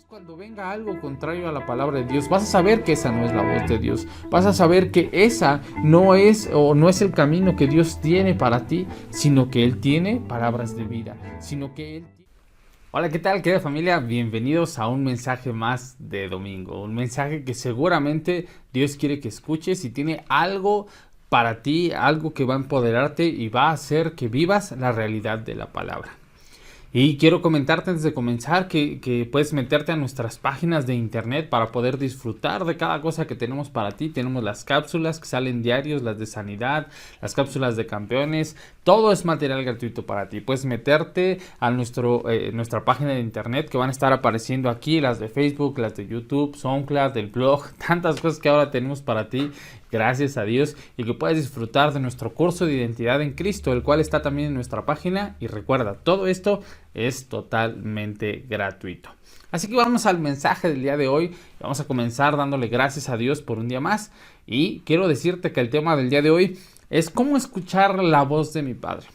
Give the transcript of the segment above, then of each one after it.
Cuando venga algo contrario a la palabra de Dios, vas a saber que esa no es la voz de Dios. Vas a saber que esa no es el camino que Dios tiene para ti, sino que Él tiene palabras de vida, Hola, ¿qué tal, querida familia? Bienvenidos a un mensaje más de domingo, un mensaje que seguramente Dios quiere que escuches y tiene algo para ti, algo que va a empoderarte y va a hacer que vivas la realidad de la palabra. Y quiero comentarte antes de comenzar que puedes meterte a nuestras páginas de internet para poder disfrutar de cada cosa que tenemos para ti. Tenemos las cápsulas que salen diarios, las de sanidad, las cápsulas de campeones. Todo es material gratuito para ti. Puedes meterte a nuestra página de internet que van a estar apareciendo aquí. Las de Facebook, las de YouTube, SoundCloud, el blog. Tantas cosas que ahora tenemos para ti. Gracias a Dios, y que puedas disfrutar de nuestro curso de identidad en Cristo, el cual está también en nuestra página. Y recuerda, todo esto es totalmente gratuito. Así que vamos al mensaje del día de hoy. Vamos a comenzar dándole gracias a Dios por un día más. Y quiero decirte que el tema del día de hoy es cómo escuchar la voz de mi Padre.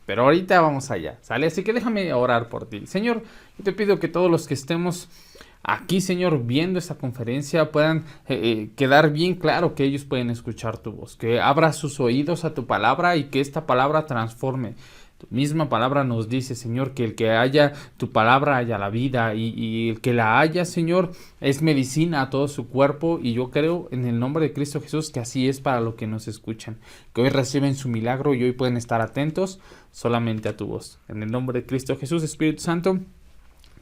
Pero ahorita vamos allá, ¿sale? Así que déjame orar por ti. Señor, yo te pido que todos los que estemos aquí, Señor, viendo esta conferencia puedan quedar bien claro que ellos pueden escuchar tu voz, que abra sus oídos a tu palabra y que esta palabra transforme. Tu misma palabra nos dice, Señor, que el que haya tu palabra haya la vida y el que la haya, Señor, es medicina a todo su cuerpo, y yo creo en el nombre de Cristo Jesús que así es para los que nos escuchan, que hoy reciben su milagro y hoy pueden estar atentos solamente a tu voz. En el nombre de Cristo Jesús, Espíritu Santo,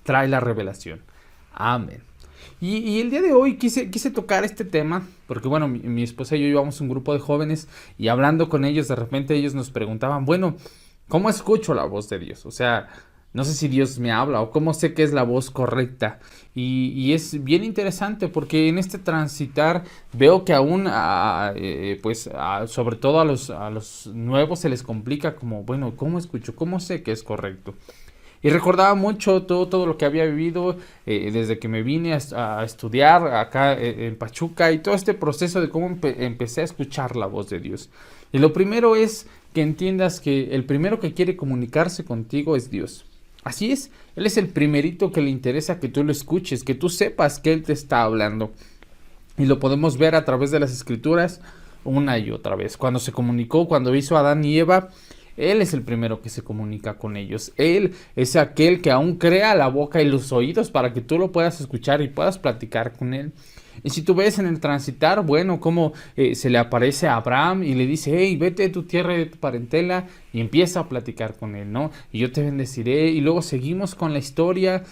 trae la revelación. Amén. Y el día de hoy quise tocar este tema porque, bueno, mi esposa y yo íbamos a un grupo de jóvenes y hablando con ellos, de repente ellos nos preguntaban, bueno, ¿cómo escucho la voz de Dios? O sea, no sé si Dios me habla o cómo sé que es la voz correcta. Y es bien interesante porque en este transitar veo que aún, sobre todo a los nuevos se les complica como, bueno, ¿cómo escucho? ¿Cómo sé que es correcto? Y recordaba mucho todo lo que había vivido desde que me vine a estudiar acá en Pachuca y todo este proceso de cómo empecé a escuchar la voz de Dios. Y lo primero es que entiendas que el primero que quiere comunicarse contigo es Dios. Así es, Él es el primerito que le interesa que tú lo escuches, que tú sepas que Él te está hablando. Y lo podemos ver a través de las Escrituras una y otra vez. Cuando se comunicó, cuando hizo a Adán y Eva, Él es el primero que se comunica con ellos. Él es aquel que aún crea la boca y los oídos para que tú lo puedas escuchar y puedas platicar con Él. Y si tú ves en el transitar, bueno, cómo se le aparece a Abraham y le dice, hey, vete de tu tierra y de tu parentela, y empieza a platicar con él, ¿no? Y yo te bendeciré, y luego seguimos con la historia.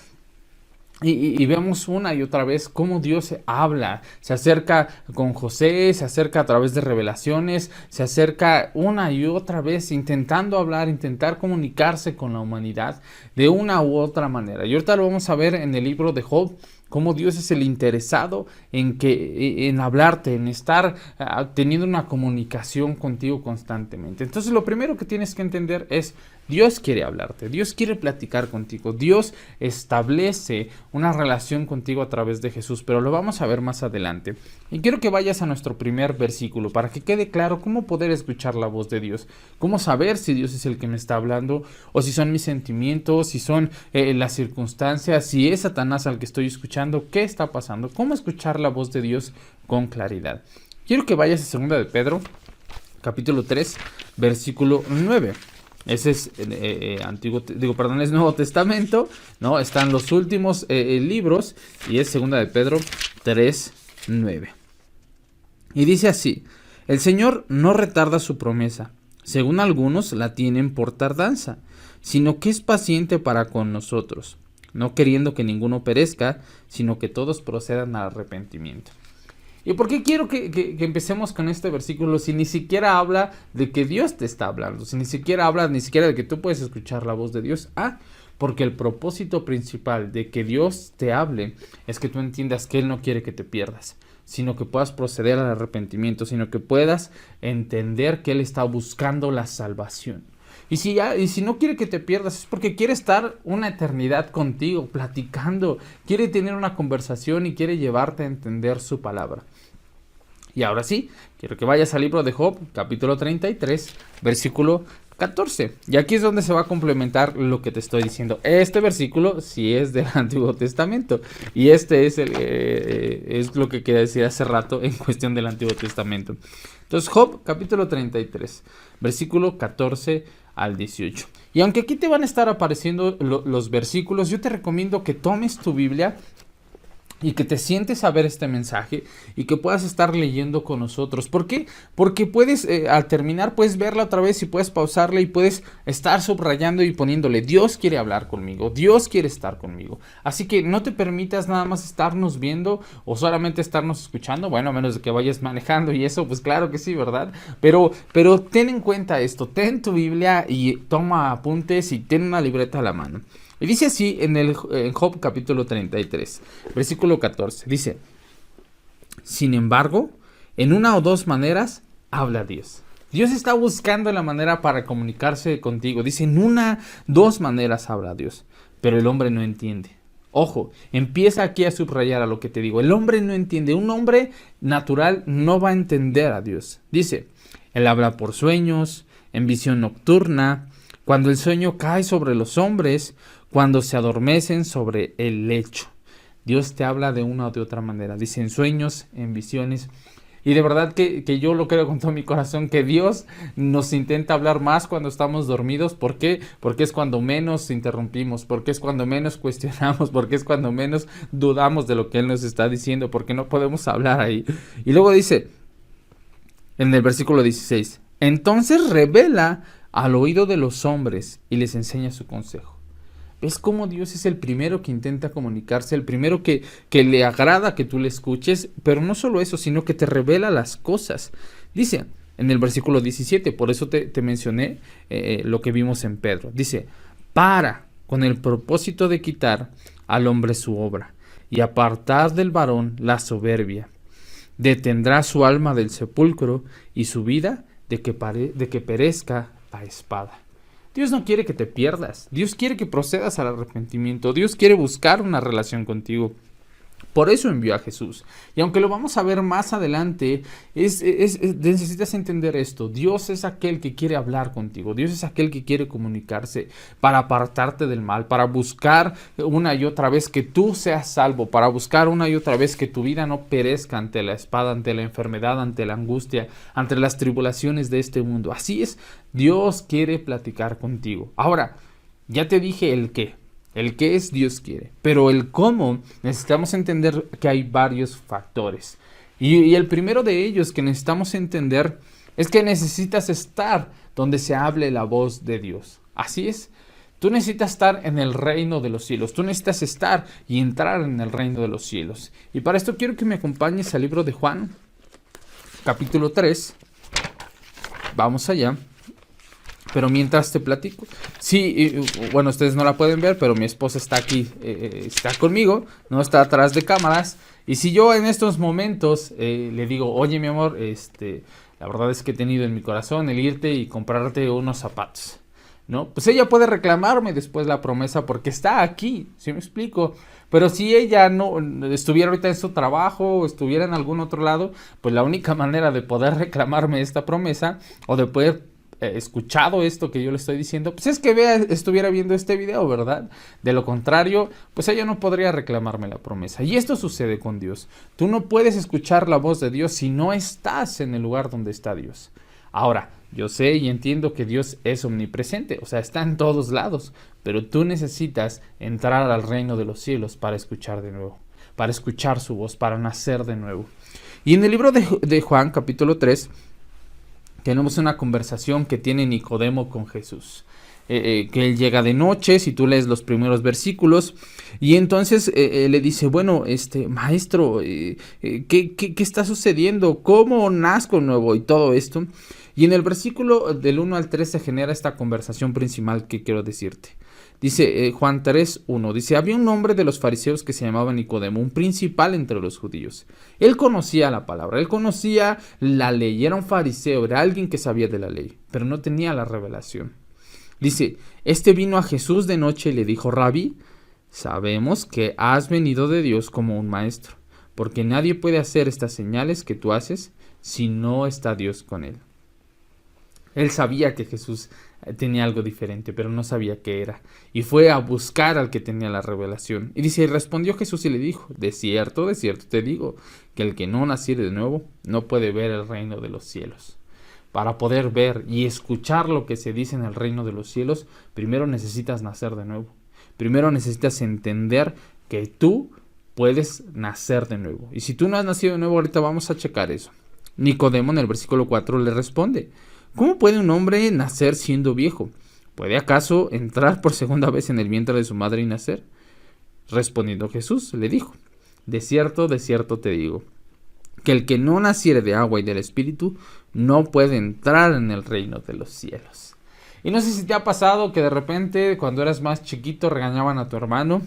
Y vemos una y otra vez cómo Dios habla, se acerca con José, se acerca a través de revelaciones, se acerca una y otra vez intentando hablar, intentar comunicarse con la humanidad de una u otra manera. Y ahorita lo vamos a ver en el libro de Job, cómo Dios es el interesado en hablarte, en estar teniendo una comunicación contigo constantemente. Entonces lo primero que tienes que entender es, Dios quiere hablarte, Dios quiere platicar contigo, Dios establece una relación contigo a través de Jesús, pero lo vamos a ver más adelante. Y quiero que vayas a nuestro primer versículo para que quede claro cómo poder escuchar la voz de Dios, cómo saber si Dios es el que me está hablando o si son mis sentimientos, si son las circunstancias, si es Satanás al que estoy escuchando, qué está pasando, cómo escuchar la voz de Dios con claridad. Quiero que vayas a 2 de Pedro, capítulo 3, versículo 9. Ese es es Nuevo Testamento, ¿no? Están los últimos libros y es 2 de Pedro 3, 9. Y dice así, el Señor no retarda su promesa, según algunos la tienen por tardanza, sino que es paciente para con nosotros, no queriendo que ninguno perezca, sino que todos procedan al arrepentimiento. ¿Y por qué quiero que empecemos con este versículo si ni siquiera habla de que Dios te está hablando? Si ni siquiera habla de que tú puedes escuchar la voz de Dios. Porque el propósito principal de que Dios te hable es que tú entiendas que Él no quiere que te pierdas, sino que puedas proceder al arrepentimiento, sino que puedas entender que Él está buscando la salvación. Y si no quiere que te pierdas es porque quiere estar una eternidad contigo, platicando, quiere tener una conversación y quiere llevarte a entender su palabra. Y ahora sí, quiero que vayas al libro de Job, capítulo 33, versículo 14. Y aquí es donde se va a complementar lo que te estoy diciendo. Este versículo sí es del Antiguo Testamento. Y este es lo que quería decir hace rato en cuestión del Antiguo Testamento. Entonces, Job, capítulo 33, versículo 14 al 18. Y aunque aquí te van a estar apareciendo los versículos, yo te recomiendo que tomes tu Biblia y que te sientes a ver este mensaje y que puedas estar leyendo con nosotros. ¿Por qué? Porque puedes, al terminar, puedes verla otra vez y puedes pausarla y puedes estar subrayando y poniéndole: Dios quiere hablar conmigo, Dios quiere estar conmigo. Así que no te permitas nada más estarnos viendo o solamente estarnos escuchando. Bueno, a menos de que vayas manejando y eso, pues claro que sí, ¿verdad? Pero ten en cuenta esto, ten tu Biblia y toma apuntes y ten una libreta a la mano. Y dice así en Job capítulo 33, versículo 14. Dice: sin embargo, en una o dos maneras habla Dios. Dios está buscando la manera para comunicarse contigo. Dice: en una, dos maneras habla Dios. Pero el hombre no entiende. Ojo, empieza aquí a subrayar a lo que te digo. El hombre no entiende. Un hombre natural no va a entender a Dios. Dice: él habla por sueños, en visión nocturna, cuando el sueño cae sobre los hombres, cuando se adormecen sobre el lecho. Dios te habla de una o de otra manera. Dice: en sueños, en visiones. Y de verdad que yo lo creo con todo mi corazón, que Dios nos intenta hablar más cuando estamos dormidos. ¿Por qué? Porque es cuando menos interrumpimos, porque es cuando menos cuestionamos, porque es cuando menos dudamos de lo que Él nos está diciendo, porque no podemos hablar ahí. Y luego dice, en el versículo 16, entonces revela al oído de los hombres y les enseña su consejo. ¿Ves cómo Dios es el primero que intenta comunicarse, el primero que le agrada que tú le escuches? Pero no solo eso, sino que te revela las cosas. Dice en el versículo 17, por eso te mencioné lo que vimos en Pedro. Dice: con el propósito de quitar al hombre su obra y apartar del varón la soberbia. Detendrá su alma del sepulcro y su vida de que perezca la espada. Dios no quiere que te pierdas. Dios quiere que procedas al arrepentimiento. Dios quiere buscar una relación contigo. Por eso envió a Jesús. Y aunque lo vamos a ver más adelante, necesitas entender esto. Dios es aquel que quiere hablar contigo. Dios es aquel que quiere comunicarse para apartarte del mal, para buscar una y otra vez que tú seas salvo, para buscar una y otra vez que tu vida no perezca ante la espada, ante la enfermedad, ante la angustia, ante las tribulaciones de este mundo. Así es, Dios quiere platicar contigo. Ahora, ya te dije el qué. El qué es Dios quiere, pero el cómo necesitamos entender que hay varios factores. Y el primero de ellos que necesitamos entender es que necesitas estar donde se hable la voz de Dios. Así es. Tú necesitas estar en el reino de los cielos. Tú necesitas estar y entrar en el reino de los cielos. Y para esto quiero que me acompañes al libro de Juan, capítulo 3. Vamos allá. Pero mientras te platico, sí, bueno, ustedes no la pueden ver, pero mi esposa está aquí, está conmigo, no está atrás de cámaras. Y si yo en estos momentos le digo: oye, mi amor, la verdad es que he tenido en mi corazón el irte y comprarte unos zapatos, ¿no? Pues ella puede reclamarme después la promesa porque está aquí, ¿sí me explico? Pero si ella no estuviera ahorita en su trabajo o estuviera en algún otro lado, pues la única manera de poder reclamarme esta promesa o de poder escuchado esto que yo le estoy diciendo, pues es que estuviera viendo este video, ¿verdad? De lo contrario, pues ella no podría reclamarme la promesa. Y esto sucede con Dios. Tú no puedes escuchar la voz de Dios si no estás en el lugar donde está Dios. Ahora, yo sé y entiendo que Dios es omnipresente, o sea, está en todos lados, pero tú necesitas entrar al reino de los cielos para escuchar de nuevo, para escuchar su voz, para nacer de nuevo. Y en el libro de Juan, capítulo 3, tenemos una conversación que tiene Nicodemo con Jesús. Que él llega de noche, si tú lees los primeros versículos, y entonces le dice: bueno, maestro, ¿qué está sucediendo? ¿Cómo nazco nuevo? Y todo esto. Y en el versículo del 1 al 3 se genera esta conversación principal que quiero decirte. Dice Juan 3:1, dice: había un hombre de los fariseos que se llamaba Nicodemo, un principal entre los judíos. Él conocía la palabra, él conocía la ley, era un fariseo, era alguien que sabía de la ley, pero no tenía la revelación. Dice: vino a Jesús de noche y le dijo: Rabí, sabemos que has venido de Dios como un maestro, porque nadie puede hacer estas señales que tú haces si no está Dios con él. Él sabía que Jesús tenía algo diferente, pero no sabía qué era. Y fue a buscar al que tenía la revelación. Y dice, y respondió Jesús y le dijo, de cierto te digo, que el que no naciere de nuevo no puede ver el reino de los cielos. Para poder ver y escuchar lo que se dice en el reino de los cielos, primero necesitas nacer de nuevo. Primero necesitas entender que tú puedes nacer de nuevo. Y si tú no has nacido de nuevo, ahorita vamos a checar eso. Nicodemo en el versículo 4 le responde, ¿cómo puede un hombre nacer siendo viejo? ¿Puede acaso entrar por segunda vez en el vientre de su madre y nacer? Respondiendo Jesús, le dijo, de cierto te digo, que el que no naciere de agua y del Espíritu no puede entrar en el reino de los cielos. Y no sé si te ha pasado que de repente cuando eras más chiquito regañaban a tu hermano,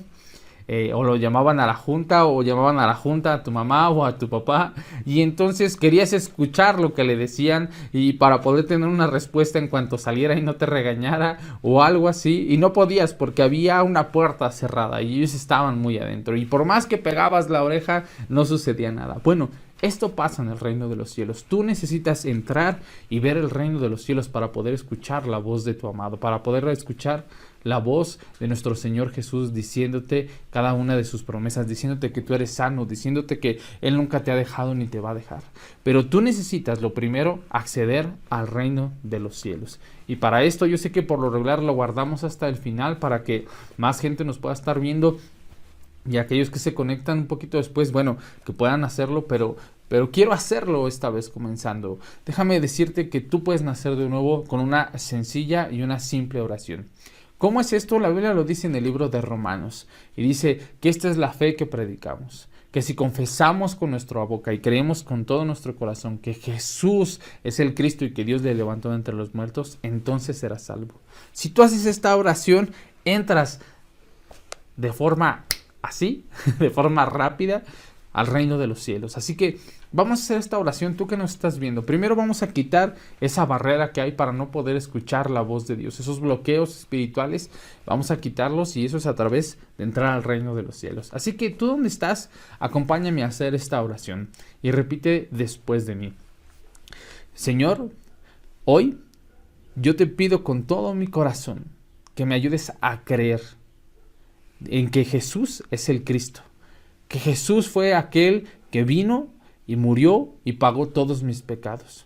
o lo llamaban a la junta, o llamaban a la junta a tu mamá o a tu papá, y entonces querías escuchar lo que le decían y para poder tener una respuesta en cuanto saliera y no te regañara o algo así, y no podías porque había una puerta cerrada y ellos estaban muy adentro, y por más que pegabas la oreja no sucedía nada. Bueno, esto pasa en el reino de los cielos. Tú necesitas entrar y ver el reino de los cielos para poder escuchar la voz de tu amado, para poder escuchar la voz de nuestro Señor Jesús diciéndote cada una de sus promesas, diciéndote que tú eres sano, diciéndote que Él nunca te ha dejado ni te va a dejar. Pero tú necesitas, lo primero, acceder al reino de los cielos. Y para esto yo sé que por lo regular lo guardamos hasta el final para que más gente nos pueda estar viendo. Y aquellos que se conectan un poquito después, bueno, que puedan hacerlo, pero quiero hacerlo esta vez comenzando. Déjame decirte que tú puedes nacer de nuevo con una sencilla y una simple oración. ¿Cómo es esto? La Biblia lo dice en el libro de Romanos. Y dice que esta es la fe que predicamos. Que si confesamos con nuestra boca y creemos con todo nuestro corazón que Jesús es el Cristo y que Dios le levantó de entre los muertos, entonces serás salvo. Si tú haces esta oración, entras de forma así, de forma rápida, al reino de los cielos. Así que vamos a hacer esta oración, tú que nos estás viendo. Primero vamos a quitar esa barrera que hay para no poder escuchar la voz de Dios. Esos bloqueos espirituales, vamos a quitarlos y eso es a través de entrar al reino de los cielos. Así que tú donde estás, acompáñame a hacer esta oración y repite después de mí. Señor, hoy yo te pido con todo mi corazón que me ayudes a creer en que Jesús es el Cristo. Que Jesús fue aquel que vino y murió y pagó todos mis pecados.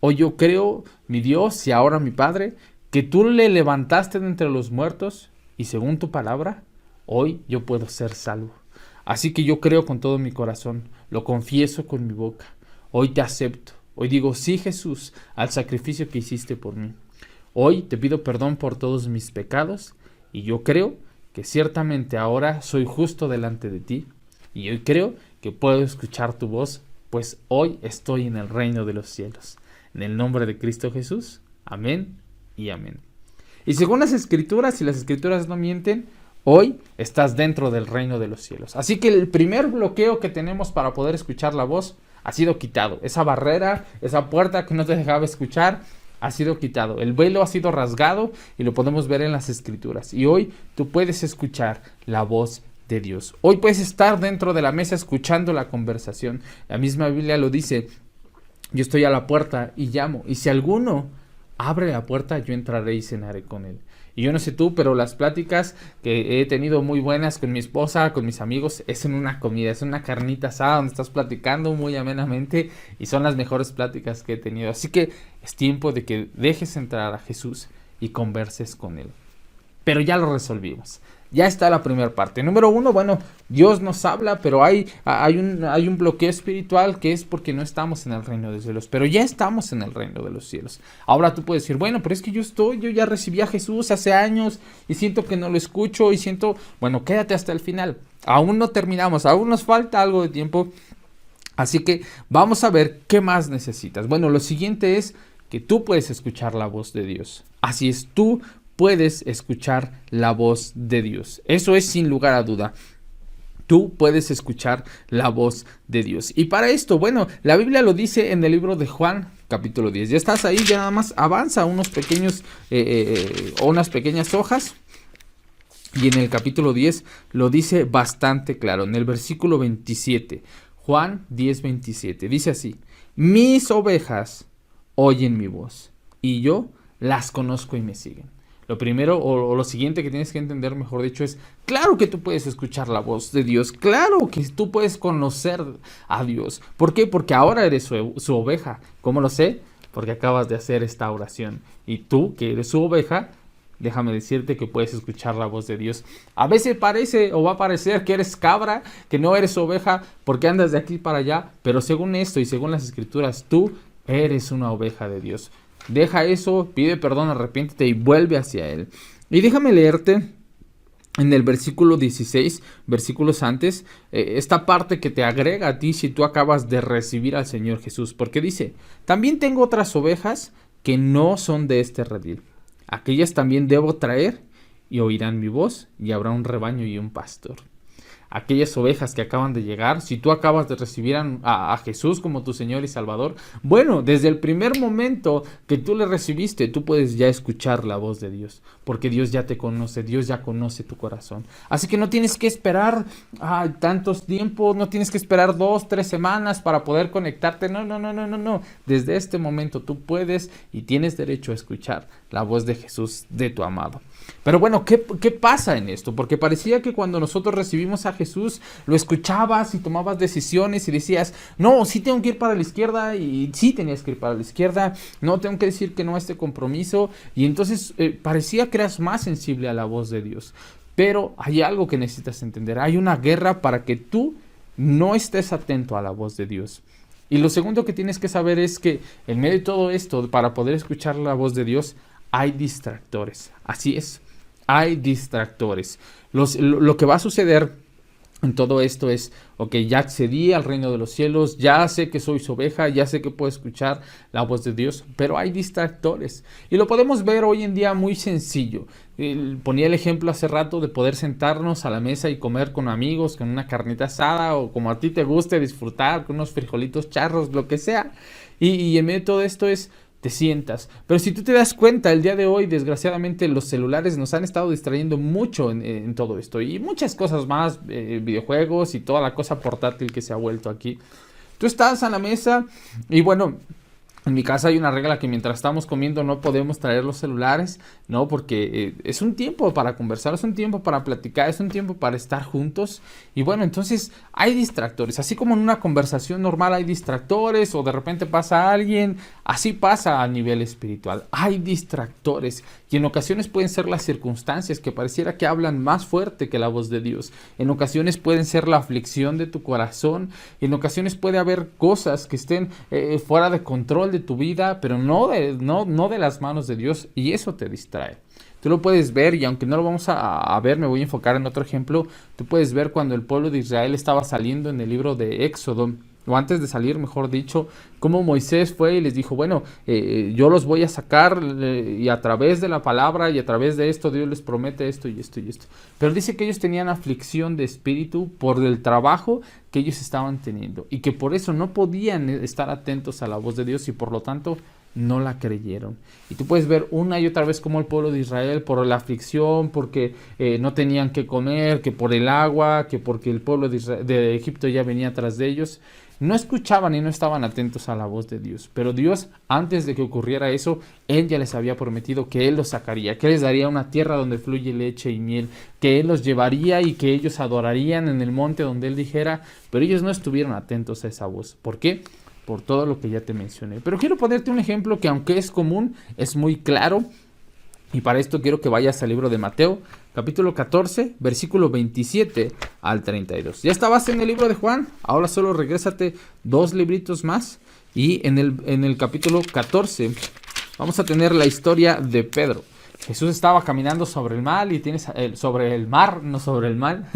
Hoy yo creo, mi Dios y ahora mi Padre, que tú le levantaste de entre los muertos y según tu palabra, hoy yo puedo ser salvo. Así que yo creo con todo mi corazón, lo confieso con mi boca. Hoy te acepto. Hoy digo sí, Jesús, al sacrificio que hiciste por mí. Hoy te pido perdón por todos mis pecados y yo creo que ciertamente ahora soy justo delante de ti y hoy creo que puedo escuchar tu voz, pues hoy estoy en el reino de los cielos. En el nombre de Cristo Jesús, amén y amén. Y según las Escrituras, si las Escrituras no mienten, hoy estás dentro del reino de los cielos. Así que el primer bloqueo que tenemos para poder escuchar la voz ha sido quitado. Esa barrera, esa puerta que no te dejaba escuchar, ha sido quitado. El velo ha sido rasgado y lo podemos ver en las Escrituras. Y hoy tú puedes escuchar la voz de Dios. Hoy puedes estar dentro de la mesa escuchando la conversación. La misma Biblia lo dice. Yo estoy a la puerta y llamo. Y si alguno abre la puerta, yo entraré y cenaré con él. Y yo no sé tú, pero las pláticas que he tenido muy buenas con mi esposa, con mis amigos, es en una comida, es una carnita asada donde estás platicando muy amenamente y son las mejores pláticas que he tenido. Así que es tiempo de que dejes entrar a Jesús y converses con él. Pero ya lo resolvimos. Ya está la primera parte. Número 1, bueno, Dios nos habla, pero hay un bloqueo espiritual que es porque no estamos en el reino de los cielos. Pero ya estamos en el reino de los cielos. Ahora tú puedes decir, bueno, pero es que yo ya recibí a Jesús hace años y siento que no lo escucho y siento, bueno, quédate hasta el final. Aún no terminamos, aún nos falta algo de tiempo. Así que vamos a ver qué más necesitas. Bueno, lo siguiente es que tú puedes escuchar la voz de Dios. Así es, tú puedes escuchar la voz de Dios. Eso es sin lugar a duda. Tú puedes escuchar la voz de Dios. Y para esto, bueno, la Biblia lo dice en el libro de Juan, capítulo 10. Ya estás ahí, ya nada más avanza unas pequeñas hojas. Y en el capítulo 10 lo dice bastante claro. En el versículo 27, Juan 10:27, dice así: mis ovejas oyen mi voz. y yo las conozco y me siguen. Lo primero o lo siguiente que tienes que entender, mejor dicho, es claro que tú puedes escuchar la voz de Dios, claro que tú puedes conocer a Dios. ¿Por qué? Porque ahora eres su oveja. ¿Cómo lo sé? Porque acabas de hacer esta oración. Y tú, que eres su oveja, déjame decirte que puedes escuchar la voz de Dios. A veces parece o va a parecer que eres cabra, que no eres oveja, porque andas de aquí para allá, pero según esto y según las escrituras, tú eres una oveja de Dios. Deja eso, pide perdón, arrepiéntete y vuelve hacia Él. Y déjame leerte en el versículo 16, versículos antes, esta parte que te agrega a ti si tú acabas de recibir al Señor Jesús. Porque dice, también tengo otras ovejas que no son de este redil. Aquellas también debo traer y oirán mi voz y habrá un rebaño y un pastor. Aquellas ovejas que acaban de llegar, si tú acabas de recibir a Jesús como tu Señor y Salvador, bueno, desde el primer momento que tú le recibiste, tú puedes ya escuchar la voz de Dios, porque Dios ya te conoce, Dios ya conoce tu corazón. Así que no tienes que esperar tantos tiempos, no tienes que esperar 2, 3 semanas para poder conectarte, no. Desde este momento tú puedes y tienes derecho a escuchar la voz de Jesús, de tu amado. Pero bueno, ¿qué pasa en esto? Porque parecía que cuando nosotros recibimos a Jesús, lo escuchabas y tomabas decisiones y decías, no, sí tengo que ir para la izquierda, y sí tenías que ir para la izquierda, no tengo que decir que no a este compromiso, y entonces parecía que eras más sensible a la voz de Dios. Pero hay algo que necesitas entender, hay una guerra para que tú no estés atento a la voz de Dios. Y lo segundo que tienes que saber es que en medio de todo esto, para poder escuchar la voz de Dios, hay distractores. Así es, hay distractores. Lo que va a suceder en todo esto es, ok, ya accedí al reino de los cielos, ya sé que soy su oveja, ya sé que puedo escuchar la voz de Dios, pero hay distractores. Y lo podemos ver hoy en día muy sencillo. Ponía el ejemplo hace rato de poder sentarnos a la mesa y comer con amigos, con una carnita asada o como a ti te guste disfrutar, con unos frijolitos charros, lo que sea. Y en medio de todo esto te sientas. Pero si tú te das cuenta, el día de hoy, desgraciadamente, los celulares nos han estado distrayendo mucho en todo esto. Y muchas cosas más, videojuegos y toda la cosa portátil que se ha vuelto aquí. Tú estás a la mesa y bueno, en mi casa hay una regla que mientras estamos comiendo no podemos traer los celulares, ¿no? Porque es un tiempo para conversar, es un tiempo para platicar, es un tiempo para estar juntos. Y bueno, entonces hay distractores. Así como en una conversación normal hay distractores o de repente pasa alguien, así pasa a nivel espiritual. Hay distractores y en ocasiones pueden ser las circunstancias que pareciera que hablan más fuerte que la voz de Dios. En ocasiones pueden ser la aflicción de tu corazón. En ocasiones puede haber cosas que estén fuera de control de tu vida, pero no de las manos de Dios, y eso te distrae. Tú lo puedes ver, y aunque no lo vamos a ver, me voy a enfocar en otro ejemplo. Tú puedes ver cuando el pueblo de Israel estaba saliendo en el libro de Éxodo, o antes de salir, mejor dicho, cómo Moisés fue y les dijo, bueno, yo los voy a sacar y a través de la palabra y a través de esto Dios les promete esto y esto y esto. Pero dice que ellos tenían aflicción de espíritu por el trabajo que ellos estaban teniendo y que por eso no podían estar atentos a la voz de Dios y por lo tanto no la creyeron. Y tú puedes ver una y otra vez cómo el pueblo de Israel, por la aflicción, porque no tenían que comer, que por el agua, que porque el pueblo de Egipto ya venía tras de ellos, no escuchaban y no estaban atentos a la voz de Dios. Pero Dios, antes de que ocurriera eso, Él ya les había prometido que Él los sacaría, que les daría una tierra donde fluye leche y miel, que Él los llevaría y que ellos adorarían en el monte donde Él dijera, pero ellos no estuvieron atentos a esa voz. ¿Por qué? Por todo lo que ya te mencioné. Pero quiero ponerte un ejemplo que aunque es común, es muy claro. Y para esto quiero que vayas al libro de Mateo, capítulo 14, versículo 27 al 32. Ya estabas en el libro de Juan, ahora solo regrésate 2 libritos más. Y en el capítulo 14 vamos a tener la historia de Pedro. Jesús estaba caminando sobre el mar y tienes sobre el mar, no sobre el mar.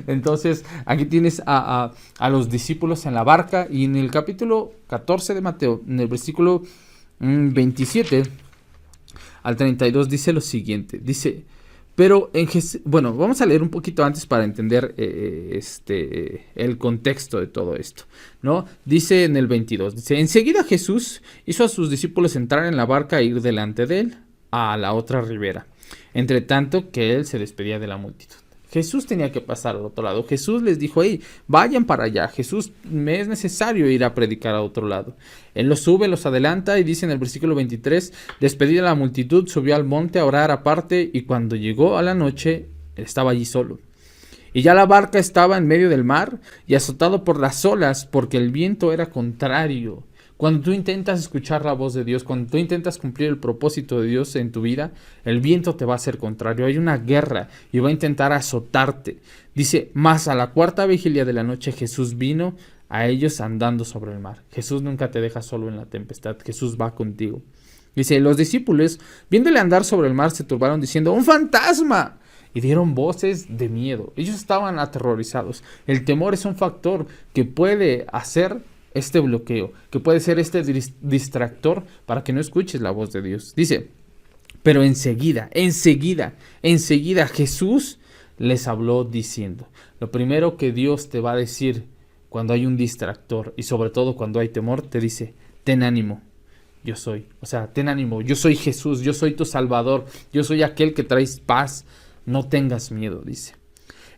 Entonces aquí tienes a los discípulos en la barca y en el capítulo 14 de Mateo, en el versículo 27 al 32 dice lo siguiente. Dice, pero bueno, vamos a leer un poquito antes para entender el contexto de todo esto, ¿no? Dice en el 22, dice, enseguida Jesús hizo a sus discípulos entrar en la barca e ir delante de él a la otra ribera, entre tanto que él se despedía de la multitud. Jesús tenía que pasar al otro lado. Jesús les dijo, hey, vayan para allá. Jesús, me es necesario ir a predicar a otro lado. Él los sube, los adelanta y dice en el versículo 23, despedida la multitud, subió al monte a orar aparte y cuando llegó a la noche, él estaba allí solo. Y ya la barca estaba en medio del mar y azotado por las olas porque el viento era contrario. Cuando tú intentas escuchar la voz de Dios, cuando tú intentas cumplir el propósito de Dios en tu vida, el viento te va a ser contrario. Hay una guerra y va a intentar azotarte. Dice, mas a la cuarta vigilia de la noche Jesús vino a ellos andando sobre el mar. Jesús nunca te deja solo en la tempestad. Jesús va contigo. Dice, los discípulos, viéndole andar sobre el mar, se turbaron diciendo, ¡un fantasma! Y dieron voces de miedo. Ellos estaban aterrorizados. El temor es un factor que puede hacer este bloqueo, que puede ser este distractor para que no escuches la voz de Dios. Dice, pero enseguida Jesús les habló diciendo, lo primero que Dios te va a decir cuando hay un distractor y sobre todo cuando hay temor, te dice, ten ánimo, yo soy. O sea, ten ánimo, yo soy Jesús, yo soy tu Salvador, yo soy aquel que traes paz, no tengas miedo, dice.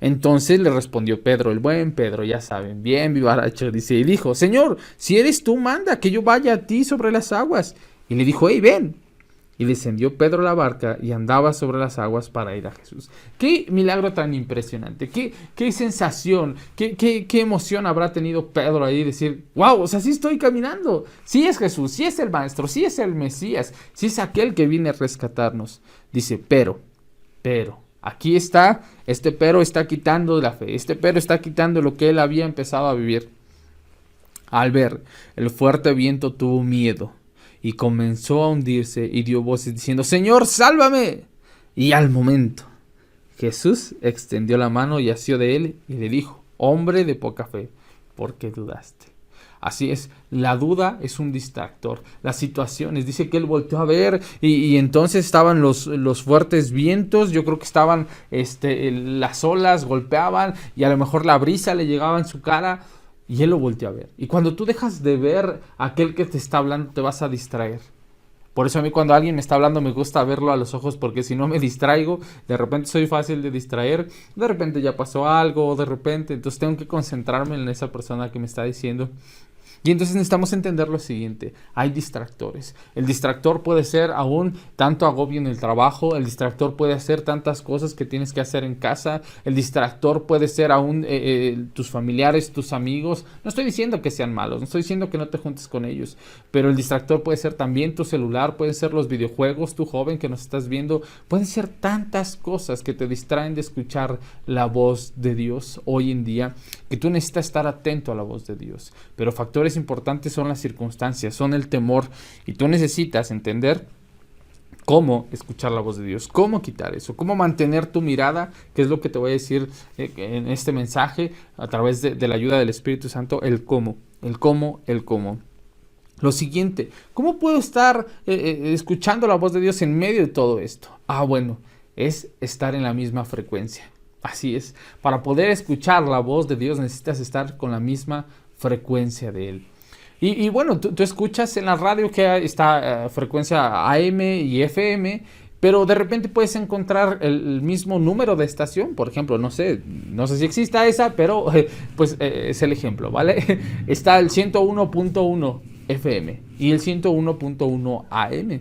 Entonces le respondió Pedro, el buen Pedro, ya saben, bien vivaracho, dice, y dijo, Señor, si eres tú, manda que yo vaya a ti sobre las aguas. Y le dijo, hey, ven. Y descendió Pedro a la barca y andaba sobre las aguas para ir a Jesús. Qué milagro tan impresionante, qué sensación, qué emoción habrá tenido Pedro ahí, decir, wow, o sea, sí estoy caminando, sí es Jesús, sí es el Maestro, sí es el Mesías, sí es aquel que viene a rescatarnos. Dice, pero, aquí está, este pero está quitando la fe, este pero está quitando lo que él había empezado a vivir. Al ver el fuerte viento tuvo miedo y comenzó a hundirse y dio voces diciendo, Señor, sálvame. Y al momento Jesús extendió la mano y asió de él y le dijo, hombre de poca fe, ¿por qué dudaste? Así es, la duda es un distractor. Las situaciones, dice que él volteó a ver y entonces estaban los fuertes vientos, yo creo que estaban las olas golpeaban y a lo mejor la brisa le llegaba en su cara y él lo volteó a ver. Y cuando tú dejas de ver a aquel que te está hablando, te vas a distraer. Por eso a mí cuando alguien me está hablando me gusta verlo a los ojos porque si no me distraigo, de repente soy fácil de distraer, de repente ya pasó algo, de repente, entonces tengo que concentrarme en esa persona que me está diciendo. Y entonces necesitamos entender lo siguiente, hay distractores. El distractor puede ser aún tanto agobio en el trabajo, el distractor puede ser tantas cosas que tienes que hacer en casa, el distractor puede ser aún tus familiares, tus amigos. No estoy diciendo que sean malos, no estoy diciendo que no te juntes con ellos, pero el distractor puede ser también tu celular, pueden ser los videojuegos, tu joven que nos estás viendo, pueden ser tantas cosas que te distraen de escuchar la voz de Dios hoy en día, que tú necesitas estar atento a la voz de Dios. Pero factores importantes son las circunstancias, son el temor y tú necesitas entender cómo escuchar la voz de Dios, cómo quitar eso, cómo mantener tu mirada, que es lo que te voy a decir en este mensaje a través de la ayuda del Espíritu Santo, el cómo. Lo siguiente, ¿cómo puedo estar escuchando la voz de Dios en medio de todo esto? Bueno, es estar en la misma frecuencia. Así es, para poder escuchar la voz de Dios necesitas estar con la misma frecuencia de Él. Y bueno, tú escuchas en la radio que está frecuencia AM y FM, pero de repente puedes encontrar el mismo número de estación, por ejemplo, no sé si exista esa, pero pues es el ejemplo, ¿vale? Está el 101.1 FM y el 101.1 AM.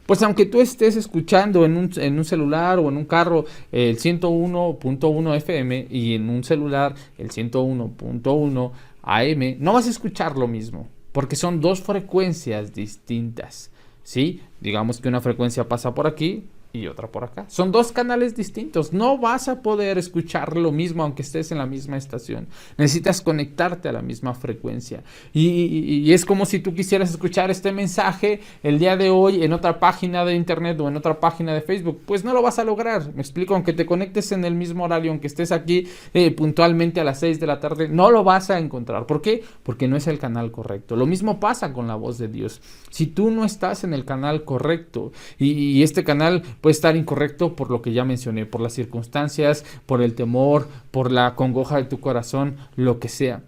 Pues aunque tú estés escuchando en un celular o en un carro el 101.1 FM y en un celular el 101.1 AM, no vas a escuchar lo mismo, porque son dos frecuencias distintas, ¿sí? Digamos que una frecuencia pasa por aquí y otra por acá. Son dos canales distintos. No vas a poder escuchar lo mismo aunque estés en la misma estación. Necesitas conectarte a la misma frecuencia. Y es como si tú quisieras escuchar este mensaje el día de hoy en otra página de internet o en otra página de Facebook. Pues no lo vas a lograr. Me explico, aunque te conectes en el mismo horario, aunque estés aquí puntualmente a las 6 de la tarde, no lo vas a encontrar. ¿Por qué? Porque no es el canal correcto. Lo mismo pasa con la voz de Dios. Si tú no estás en el canal correcto y este canal puede estar incorrecto por lo que ya mencioné, por las circunstancias, por el temor, por la congoja de tu corazón, lo que sea.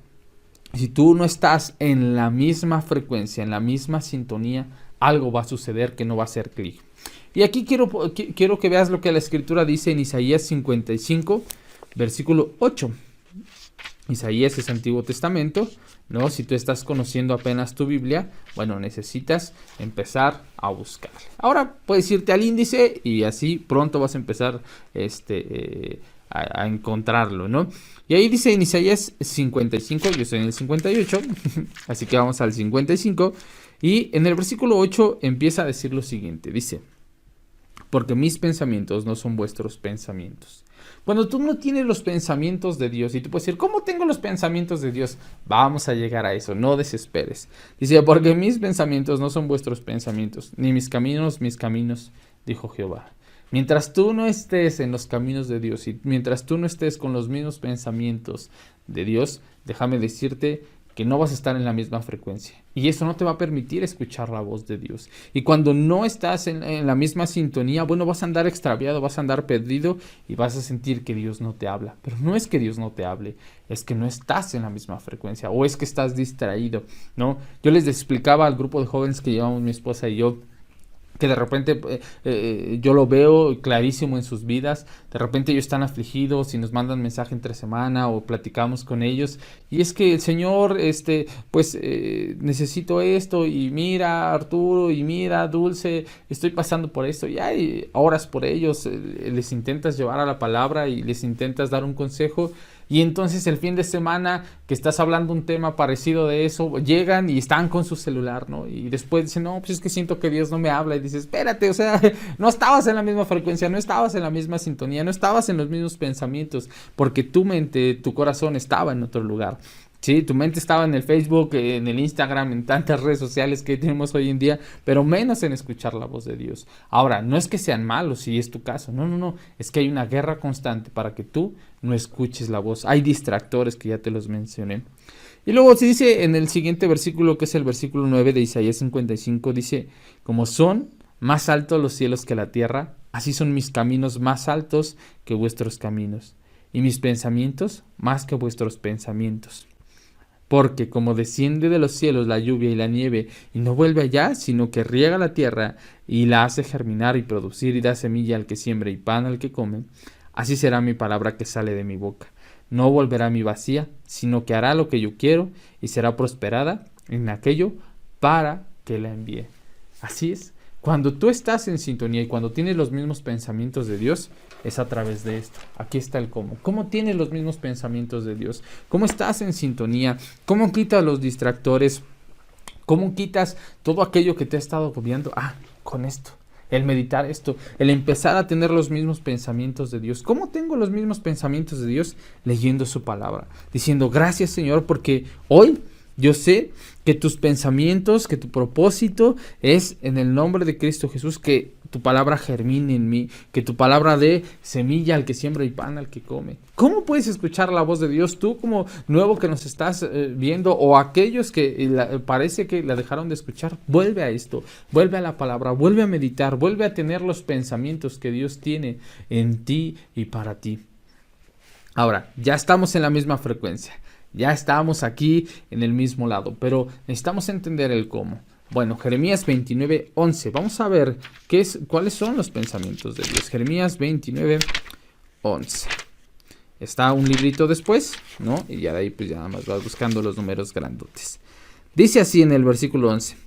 Si tú no estás en la misma frecuencia, en la misma sintonía, algo va a suceder que no va a hacer clic. Y aquí quiero que veas lo que la Escritura dice en Isaías 55, versículo 8. Isaías es Antiguo Testamento, ¿no? Si tú estás conociendo apenas tu Biblia, bueno, necesitas empezar a buscarle. Ahora puedes irte al índice y así pronto vas a empezar a encontrarlo, ¿no? Y ahí dice en Isaías 55, yo estoy en el 58, así que vamos al 55, y en el versículo 8 empieza a decir lo siguiente, dice: porque mis pensamientos no son vuestros pensamientos. Cuando tú no tienes los pensamientos de Dios, y tú puedes decir, ¿cómo tengo los pensamientos de Dios? Vamos a llegar a eso, no desesperes. Dice, porque mis pensamientos no son vuestros pensamientos, ni mis caminos, dijo Jehová. Mientras tú no estés en los caminos de Dios y mientras tú no estés con los mismos pensamientos de Dios, déjame decirte que no vas a estar en la misma frecuencia. Y eso no te va a permitir escuchar la voz de Dios. Y cuando no estás en la misma sintonía, bueno, vas a andar extraviado, vas a andar perdido y vas a sentir que Dios no te habla. Pero no es que Dios no te hable, es que no estás en la misma frecuencia o es que estás distraído, ¿no? Yo les explicaba al grupo de jóvenes que llevamos mi esposa y yo, que de repente yo lo veo clarísimo en sus vidas. De repente ellos están afligidos y nos mandan mensaje entre semana o platicamos con ellos. Y es que el Señor, necesito esto, y mira Arturo, y mira Dulce, estoy pasando por esto. Y hay horas por ellos, les intentas llevar a la palabra y les intentas dar un consejo. Y entonces el fin de semana que estás hablando un tema parecido de eso, llegan y están con su celular, ¿no? Y después dicen, no, pues es que siento que Dios no me habla. Y dices, espérate, o sea, no estabas en la misma frecuencia, no estabas en la misma sintonía, no estabas en los mismos pensamientos, porque tu mente, tu corazón estaba en otro lugar. Sí, tu mente estaba en el Facebook, en el Instagram, en tantas redes sociales que tenemos hoy en día, pero menos en escuchar la voz de Dios. Ahora, no es que sean malos, si es tu caso, no, es que hay una guerra constante para que tú no escuches la voz. Hay distractores que ya te los mencioné. Y luego se dice en el siguiente versículo, que es el versículo 9 de Isaías 55, dice, como son más altos los cielos que la tierra, así son mis caminos más altos que vuestros caminos, y mis pensamientos más que vuestros pensamientos. Porque como desciende de los cielos la lluvia y la nieve, y no vuelve allá, sino que riega la tierra, y la hace germinar y producir, y da semilla al que siembra y pan al que come, así será mi palabra que sale de mi boca. No volverá a mí vacía, sino que hará lo que yo quiero, y será prosperada en aquello para que la envíe. Así es. Cuando tú estás en sintonía y cuando tienes los mismos pensamientos de Dios, es a través de esto. Aquí está el cómo. ¿Cómo tienes los mismos pensamientos de Dios? ¿Cómo estás en sintonía? ¿Cómo quitas los distractores? ¿Cómo quitas todo aquello que te ha estado agobiando? Con esto. El meditar esto. El empezar a tener los mismos pensamientos de Dios. ¿Cómo tengo los mismos pensamientos de Dios? Leyendo su palabra. Diciendo, gracias Señor, porque hoy yo sé que tus pensamientos, que tu propósito es en el nombre de Cristo Jesús, que tu palabra germine en mí, que tu palabra dé semilla al que siembra y pan al que come. ¿Cómo puedes escuchar la voz de Dios? Tú como nuevo que nos estás viendo, o aquellos que parece que la dejaron de escuchar, vuelve a esto, vuelve a la palabra, vuelve a meditar, vuelve a tener los pensamientos que Dios tiene en ti y para ti. Ahora, ya estamos en la misma frecuencia. Ya estamos aquí en el mismo lado, pero necesitamos entender el cómo. Bueno, Jeremías 29:11. Vamos a ver cuáles son los pensamientos de Dios. Jeremías 29:11. Está un librito después, ¿no? Y ya de ahí pues ya nada más vas buscando los números grandotes. Dice así en el versículo 11.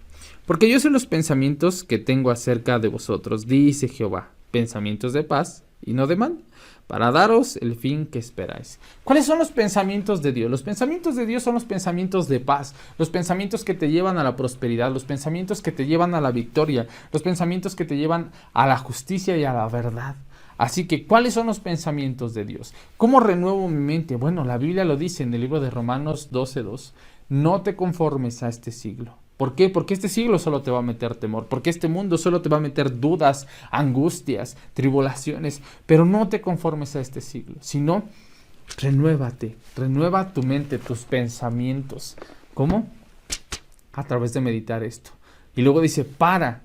Porque yo sé los pensamientos que tengo acerca de vosotros, dice Jehová, pensamientos de paz y no de mal, para daros el fin que esperáis. ¿Cuáles son los pensamientos de Dios? Los pensamientos de Dios son los pensamientos de paz, los pensamientos que te llevan a la prosperidad, los pensamientos que te llevan a la victoria, los pensamientos que te llevan a la justicia y a la verdad. Así que, ¿cuáles son los pensamientos de Dios? ¿Cómo renuevo mi mente? Bueno, la Biblia lo dice en el libro de Romanos 12:2. No te conformes a este siglo. ¿Por qué? Porque este siglo solo te va a meter temor, porque este mundo solo te va a meter dudas, angustias, tribulaciones, pero no te conformes a este siglo, sino renuévate, renueva tu mente, tus pensamientos. ¿Cómo? A través de meditar esto. Y luego dice, para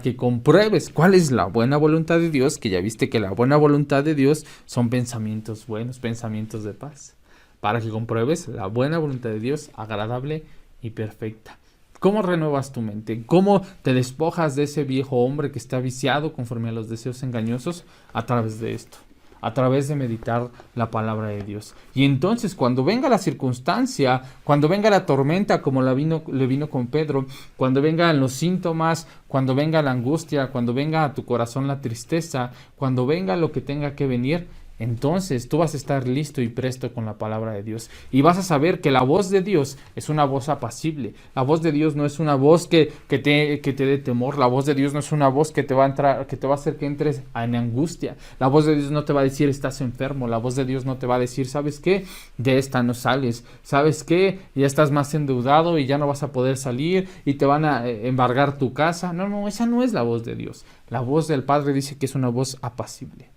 que compruebes cuál es la buena voluntad de Dios, que ya viste que la buena voluntad de Dios son pensamientos buenos, pensamientos de paz. Para que compruebes la buena voluntad de Dios, agradable y perfecta. ¿Cómo renuevas tu mente? ¿Cómo te despojas de ese viejo hombre que está viciado conforme a los deseos engañosos? A través de esto. a través de meditar la palabra de Dios. Y entonces cuando venga la circunstancia, cuando venga la tormenta como le vino con Pedro, cuando vengan los síntomas, cuando venga la angustia, cuando venga a tu corazón la tristeza, cuando venga lo que tenga que venir, entonces tú vas a estar listo y presto con la palabra de Dios y vas a saber que la voz de Dios es una voz apacible. La voz de Dios no es una voz que te dé temor. La voz de Dios no es una voz que te va a hacer que entres en angustia. La voz de Dios no te va a decir estás enfermo. La voz de Dios no te va a decir, ¿sabes qué? De esta no sales. ¿Sabes qué? Ya estás más endeudado y ya no vas a poder salir y te van a embargar tu casa. No, esa no es la voz de Dios. La voz del Padre dice que es una voz apacible.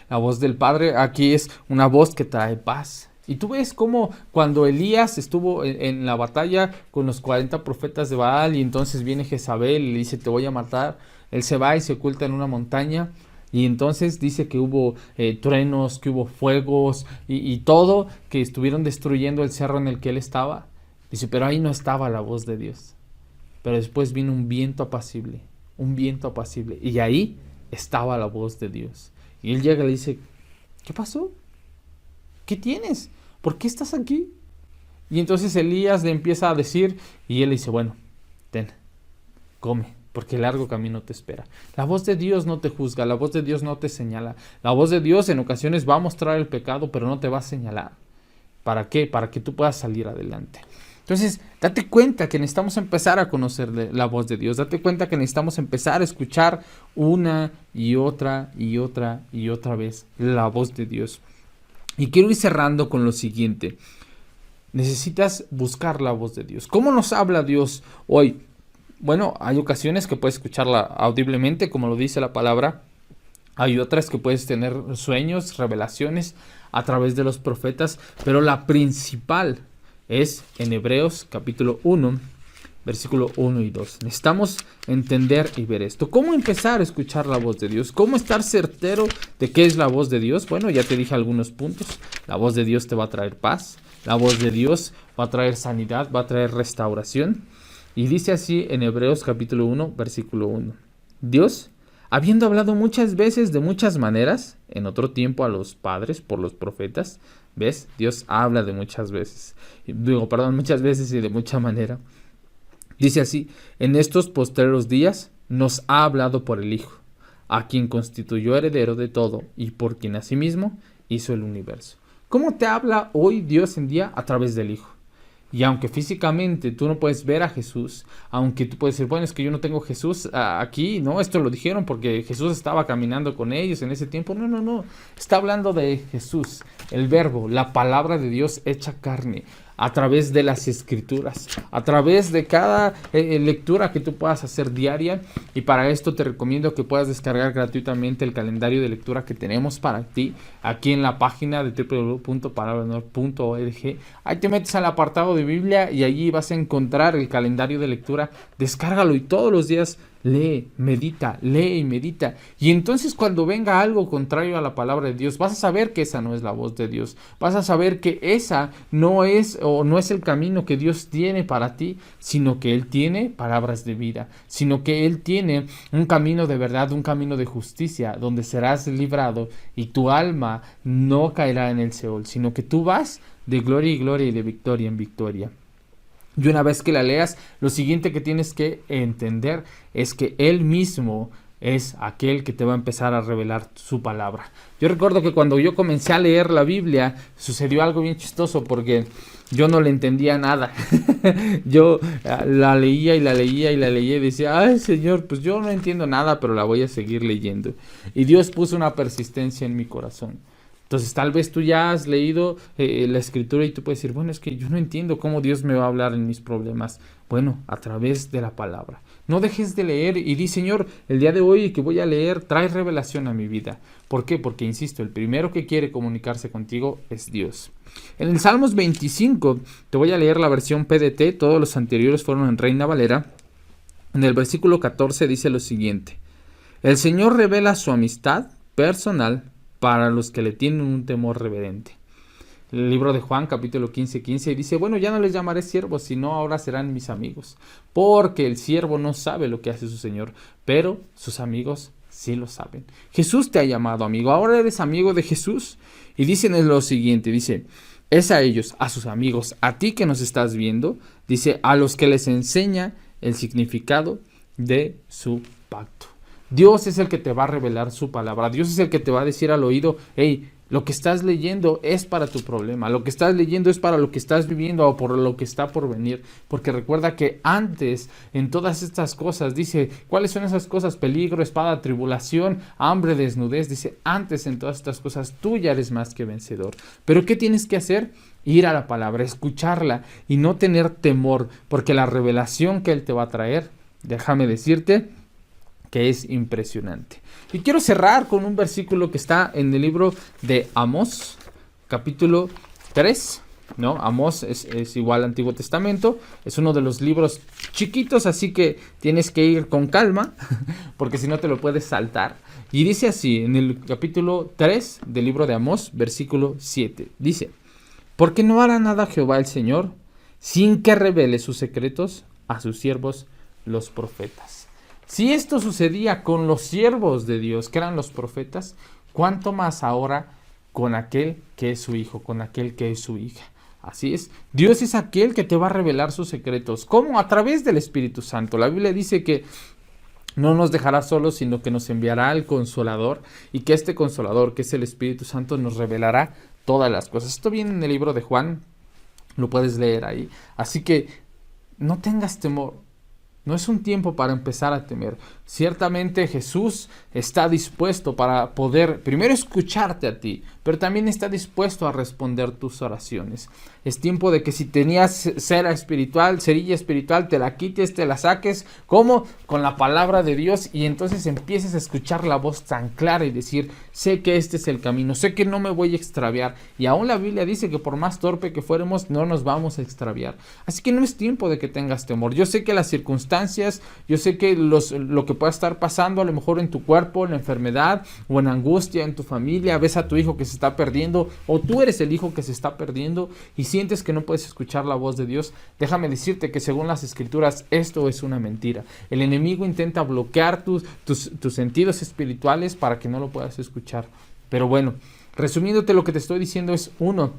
La voz del Padre aquí es una voz que trae paz. Y tú ves cómo cuando Elías estuvo en la batalla con los 40 profetas de Baal y entonces viene Jezabel y le dice te voy a matar, él se va y se oculta en una montaña y entonces dice que hubo truenos, que hubo fuegos y todo, que estuvieron destruyendo el cerro en el que él estaba. Dice, pero ahí no estaba la voz de Dios. Pero después vino un viento apacible y ahí estaba la voz de Dios. Y él llega y le dice, ¿qué pasó? ¿Qué tienes? ¿Por qué estás aquí? Y entonces Elías le empieza a decir, y él le dice, bueno, ten, come, porque el largo camino te espera. La voz de Dios no te juzga, la voz de Dios no te señala. La voz de Dios en ocasiones va a mostrar el pecado, pero no te va a señalar. ¿Para qué? Para que tú puedas salir adelante. Entonces, date cuenta que necesitamos empezar a conocer la voz de Dios. Date cuenta que necesitamos empezar a escuchar una y otra vez la voz de Dios. Y quiero ir cerrando con lo siguiente. Necesitas buscar la voz de Dios. ¿Cómo nos habla Dios hoy? Bueno, hay ocasiones que puedes escucharla audiblemente, como lo dice la palabra. Hay otras que puedes tener sueños, revelaciones a través de los profetas. Pero la principal es en Hebreos capítulo 1, versículo 1 y 2. Necesitamos entender y ver esto. ¿Cómo empezar a escuchar la voz de Dios? ¿Cómo estar certero de qué es la voz de Dios? Bueno, ya te dije algunos puntos. La voz de Dios te va a traer paz. La voz de Dios va a traer sanidad, va a traer restauración. Y dice así en Hebreos capítulo 1, versículo 1. Dios, habiendo hablado muchas veces de muchas maneras, en otro tiempo a los padres por los profetas, ¿ves? Dios habla de muchas veces. Muchas veces y de mucha manera. Dice así, en estos postreros días nos ha hablado por el Hijo, a quien constituyó heredero de todo y por quien asimismo hizo el universo. ¿Cómo te habla hoy Dios en día? A través del Hijo. Y aunque físicamente tú no puedes ver a Jesús, aunque tú puedes decir, bueno, es que yo no tengo Jesús aquí, no, esto lo dijeron porque Jesús estaba caminando con ellos en ese tiempo. No, está hablando de Jesús, el verbo, la palabra de Dios hecha carne, a través de las escrituras, a través de cada lectura que tú puedas hacer diaria. Y para esto te recomiendo que puedas descargar gratuitamente el calendario de lectura que tenemos para ti aquí en la página de www.palabradenor.org. Ahí te metes al apartado de Biblia y allí vas a encontrar el calendario de lectura. Descárgalo y todos los días lee y medita. Y entonces cuando venga algo contrario a la palabra de Dios, vas a saber que esa no es la voz de Dios. Vas a saber que esa no es el camino que Dios tiene para ti, sino que Él tiene palabras de vida, sino que Él tiene un camino de verdad, un camino de justicia, donde serás librado y tu alma no caerá en el Seol, sino que tú vas de gloria en gloria y de victoria en victoria. Y una vez que la leas, lo siguiente que tienes que entender es que Él mismo es aquel que te va a empezar a revelar su palabra. Yo recuerdo que cuando yo comencé a leer la Biblia, sucedió algo bien chistoso porque yo no le entendía nada. Yo la leía y decía, ay Señor, pues yo no entiendo nada, pero la voy a seguir leyendo. Y Dios puso una persistencia en mi corazón. Entonces tal vez tú ya has leído la escritura y tú puedes decir, bueno, es que yo no entiendo cómo Dios me va a hablar en mis problemas. Bueno, a través de la palabra. No dejes de leer y di, Señor, el día de hoy que voy a leer trae revelación a mi vida. ¿Por qué? Porque, insisto, el primero que quiere comunicarse contigo es Dios. En el Salmos 25, te voy a leer la versión PDT, todos los anteriores fueron en Reina Valera. En el versículo 14 dice lo siguiente: el Señor revela su amistad personal para los que le tienen un temor reverente. El libro de Juan, capítulo 15, dice, bueno, ya no les llamaré siervos, sino ahora serán mis amigos, porque el siervo no sabe lo que hace su Señor, pero sus amigos Sí lo saben. Jesús te ha llamado amigo. Ahora eres amigo de Jesús. Y dicen lo siguiente, dice, es a ellos, a sus amigos, a ti que nos estás viendo, dice, a los que les enseña el significado de su pacto. Dios es el que te va a revelar su palabra. Dios es el que te va a decir al oído, hey, lo que estás leyendo es para tu problema. Lo que estás leyendo es para lo que estás viviendo o por lo que está por venir. Porque recuerda que antes, en todas estas cosas, dice, ¿cuáles son esas cosas? Peligro, espada, tribulación, hambre, desnudez. Dice, antes en todas estas cosas tú ya eres más que vencedor. Pero ¿qué tienes que hacer? Ir a la palabra, escucharla y no tener temor. Porque la revelación que Él te va a traer, déjame decirte, que es impresionante. Y quiero cerrar con un versículo que está en el libro de Amós, capítulo 3, ¿no? Amós es igual al Antiguo Testamento, es uno de los libros chiquitos, así que tienes que ir con calma, porque si no te lo puedes saltar. Y dice así, en el capítulo 3 del libro de Amós, versículo 7, dice, porque no hará nada Jehová el Señor, sin que revele sus secretos a sus siervos los profetas. Si esto sucedía con los siervos de Dios, que eran los profetas, ¿cuánto más ahora con aquel que es su hijo, con aquel que es su hija? Así es, Dios es aquel que te va a revelar sus secretos. ¿Cómo? A través del Espíritu Santo. La Biblia dice que no nos dejará solos, sino que nos enviará al Consolador, y que este Consolador, que es el Espíritu Santo, nos revelará todas las cosas. Esto viene en el libro de Juan, lo puedes leer ahí. Así que no tengas temor. No es un tiempo para empezar a temer. Ciertamente Jesús está dispuesto para poder primero escucharte a ti, pero también está dispuesto a responder tus oraciones. Es tiempo de que si tenías cerilla espiritual, te la quites, te la saques. ¿Cómo? Con la palabra de Dios, y entonces empieces a escuchar la voz tan clara y decir, sé que este es el camino, sé que no me voy a extraviar. Y aún la Biblia dice que por más torpe que fuéramos, no nos vamos a extraviar. Así que no es tiempo de que tengas temor. Yo sé que las circunstancias, yo sé que lo que pueda estar pasando a lo mejor en tu cuerpo, en la enfermedad o en angustia en tu familia, ves a tu hijo que se está perdiendo o tú eres el hijo que se está perdiendo y sientes que no puedes escuchar la voz de Dios. Déjame decirte que según las escrituras esto es una mentira. El enemigo intenta bloquear tus sentidos espirituales para que no lo puedas escuchar. Pero bueno, resumiéndote, lo que te estoy diciendo es: uno,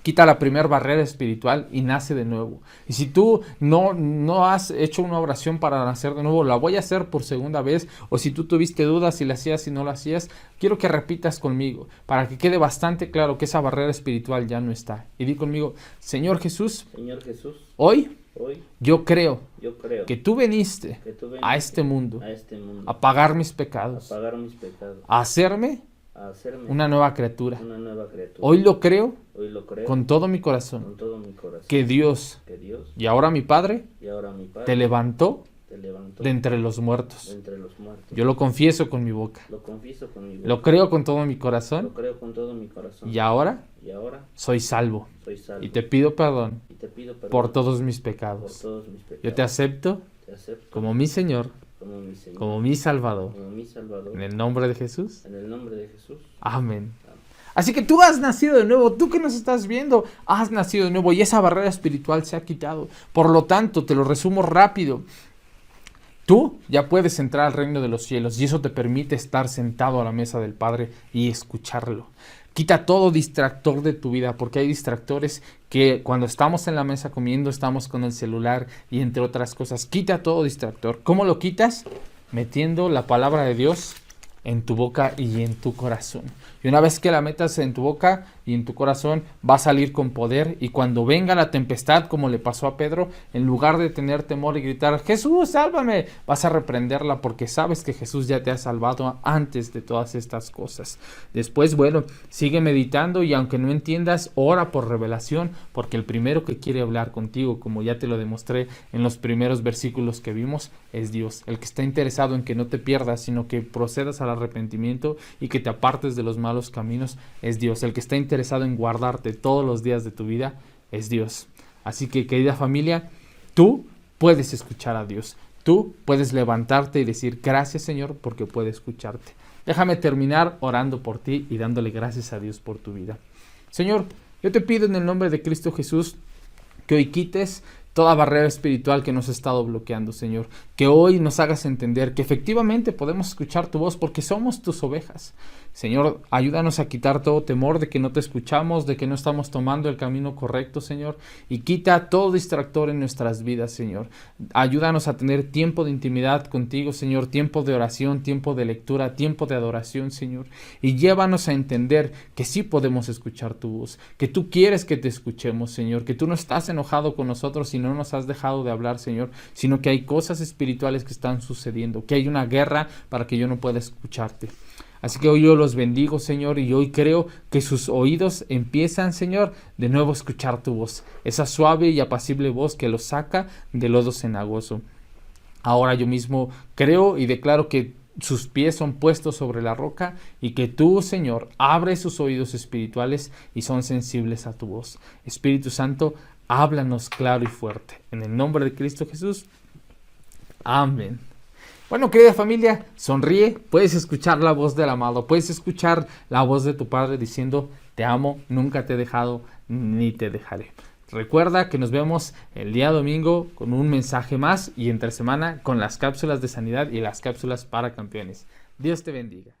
quita la primera barrera espiritual y nace de nuevo. Y si tú no has hecho una oración para nacer de nuevo, la voy a hacer por segunda vez. O si tú tuviste dudas si la hacías y no la hacías, quiero que repitas conmigo para que quede bastante claro que esa barrera espiritual ya no está. Y di conmigo: Señor Jesús, hoy yo creo que tú viniste a este mundo a pagar mis pecados, a hacerme una nueva criatura. Hoy lo creo con todo mi corazón, que Dios y ahora mi Padre te levantó de entre los muertos. Yo lo confieso con mi boca, lo creo con todo mi corazón, y ahora soy salvo y te pido perdón por todos mis pecados. Yo te acepto como mi Señor, como mi Salvador, en el nombre de Jesús. Amén. Así que tú has nacido de nuevo, tú que nos estás viendo, has nacido de nuevo y esa barrera espiritual se ha quitado. Por lo tanto, te lo resumo rápido. Tú ya puedes entrar al reino de los cielos y eso te permite estar sentado a la mesa del Padre y escucharlo. Quita todo distractor de tu vida, porque hay distractores que cuando estamos en la mesa comiendo estamos con el celular y entre otras cosas. Quita todo distractor. ¿Cómo lo quitas? Metiendo la palabra de Dios en tu boca y en tu corazón. Y una vez que la metas en tu boca y en tu corazón, va a salir con poder. Y cuando venga la tempestad, como le pasó a Pedro, en lugar de tener temor y gritar: Jesús, sálvame, vas a reprenderla, porque sabes que Jesús ya te ha salvado antes de todas estas cosas. Después, bueno, sigue meditando y aunque no entiendas, ora por revelación, porque el primero que quiere hablar contigo, como ya te lo demostré en los primeros versículos que vimos, es Dios. El que está interesado en que no te pierdas, sino que procedas al arrepentimiento y que te apartes de los malos caminos, es Dios. El que está interesado en guardarte todos los días de tu vida es Dios. Así que, querida familia, tú puedes escuchar a Dios. Tú puedes levantarte y decir: gracias, Señor, porque puedo escucharte. Déjame terminar orando por ti y dándole gracias a Dios por tu vida. Señor, yo te pido en el nombre de Cristo Jesús que hoy quites toda barrera espiritual que nos ha estado bloqueando, Señor. Que hoy nos hagas entender que efectivamente podemos escuchar tu voz porque somos tus ovejas. Señor, ayúdanos a quitar todo temor de que no te escuchamos, de que no estamos tomando el camino correcto, Señor. Y quita todo distractor en nuestras vidas, Señor. Ayúdanos a tener tiempo de intimidad contigo, Señor. Tiempo de oración, tiempo de lectura, tiempo de adoración, Señor. Y llévanos a entender que sí podemos escuchar tu voz. Que tú quieres que te escuchemos, Señor. Que tú no estás enojado con nosotros y no nos has dejado de hablar, Señor. Sino que hay cosas espirituales que están sucediendo. Que hay una guerra para que yo no pueda escucharte. Así que hoy yo los bendigo, Señor, y hoy creo que sus oídos empiezan, Señor, de nuevo a escuchar tu voz. Esa suave y apacible voz que los saca del lodo cenagoso. Ahora yo mismo creo y declaro que sus pies son puestos sobre la roca y que tú, Señor, abres sus oídos espirituales y son sensibles a tu voz. Espíritu Santo, háblanos claro y fuerte. En el nombre de Cristo Jesús. Amén. Bueno, querida familia, sonríe, puedes escuchar la voz del amado, puedes escuchar la voz de tu Padre diciendo, te amo, nunca te he dejado, ni te dejaré. Recuerda que nos vemos el día domingo con un mensaje más y entre semana con las cápsulas de sanidad y las cápsulas para campeones. Dios te bendiga.